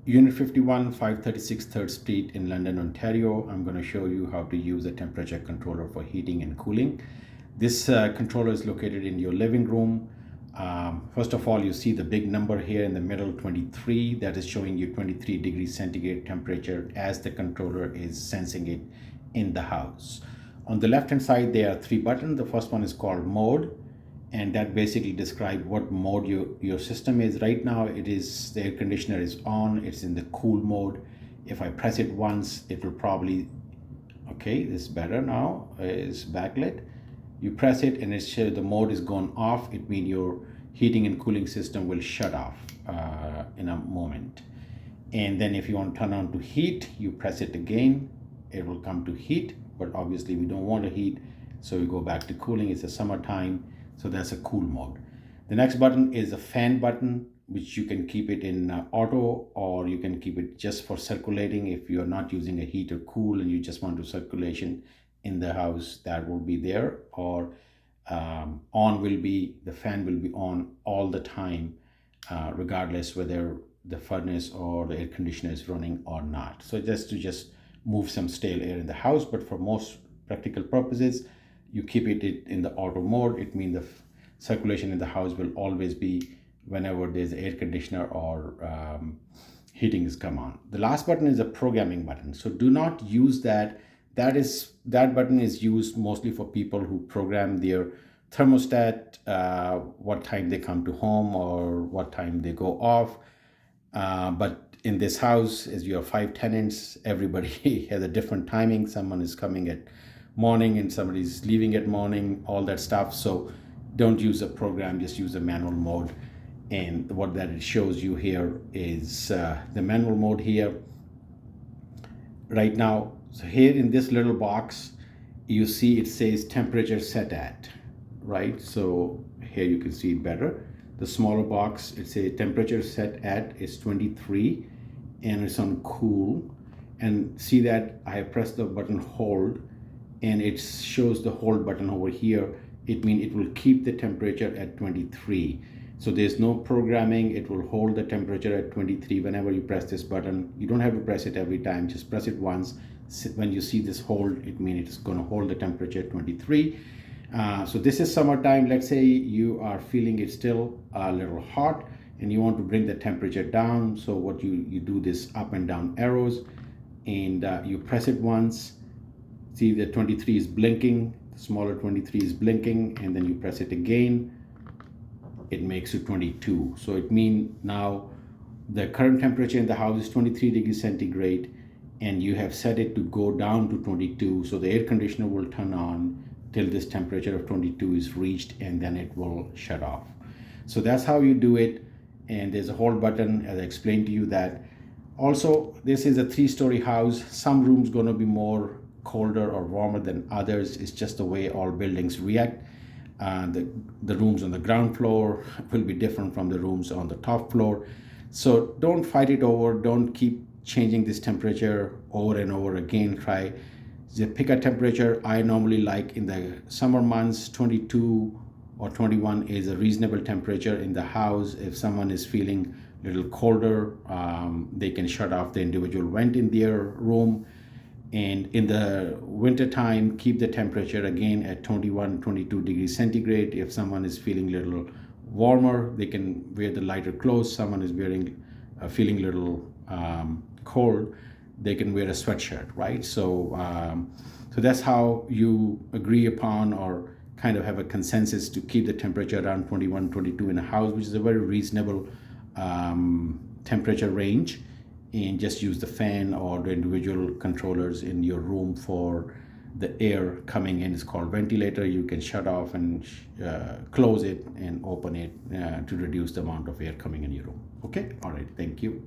Unit 51, 536 3rd Street in London, Ontario. I'm going to show you how to use a temperature controller for heating and cooling. This controller is located in your living room. First of all, you see the big number here in the middle, 23. That is showing you 23 degrees centigrade temperature as the controller is sensing it in the house. On the left hand side, there are three buttons. The first one is called mode, and that basically describes what mode your system is. Right now it is, the air conditioner is on, it's in the cool mode. If I press it once, it will probably, okay, this is better now, is backlit. You press it and it shows the mode is gone off. It means your heating and cooling system will shut off in a moment. And then if you want to turn on to heat, you press it again, it will come to heat, but obviously we don't want to heat, so we go back to cooling. It's the summertime, so that's a cool mode. The next button is a fan button, which you can keep it in auto, or you can keep it just for circulating. If you're not using a heat or cool and you just want to circulation in the house, that will be there. Or on will be, the fan will be on all the time, regardless whether the furnace or the air conditioner is running or not. So just move some stale air in the house, but for most practical purposes, you keep it in the auto mode. It means the circulation in the house will always be whenever there's air conditioner or heating is come on. The last button is a programming button, so do not use that. That button is used mostly for people who program their thermostat, what time they come to home or what time they go off. But in this house, as you have 5 tenants, everybody has a different timing. Someone is coming at morning and somebody's leaving at morning, all that stuff. So don't use a program, just use a manual mode. And what that it shows you here is the manual mode here right now. So here in this little box, you see it says temperature set at, right? So here you can see it better. The smaller box, it says temperature set at is 23 and it's on cool. And see that I have pressed the button hold and it shows the hold button over here. It means it will keep the temperature at 23. So there's no programming, it will hold the temperature at 23 whenever you press this button. You don't have to press it every time, just press it once. When you see this hold, it means it's gonna hold the temperature at 23. So this is summertime. Let's say you are feeling it still a little hot and you want to bring the temperature down. So what you do this up and down arrows and you press it once. See the 23 is blinking, the smaller 23 is blinking, and then you press it again, it makes it 22. So it means now the current temperature in the house is 23 degrees centigrade and you have set it to go down to 22. So the air conditioner will turn on till this temperature of 22 is reached and then it will shut off. So that's how you do it. And there's a hold button, as I explained to you that. Also, this is a 3-story house. Some rooms gonna be more colder or warmer than others. It's just the way all buildings react. The rooms on the ground floor will be different from the rooms on the top floor. So don't fight it over. Don't keep changing this temperature over and over again. Try just pick a temperature. I normally like in the summer months, 22 or 21 is a reasonable temperature in the house. If someone is feeling a little colder, they can shut off the individual vent in their room. And in the winter time, keep the temperature again at 21, 22 degrees centigrade. If someone is feeling a little warmer, they can wear the lighter clothes. Someone is feeling a little cold, they can wear a sweatshirt, right? So that's how you agree upon or kind of have a consensus to keep the temperature around 21, 22 in a house, which is a very reasonable temperature range. And just use the fan or the individual controllers in your room for the air coming in. It's called ventilator. You can shut off and close it and open it to reduce the amount of air coming in your room. Okay, all right, thank you.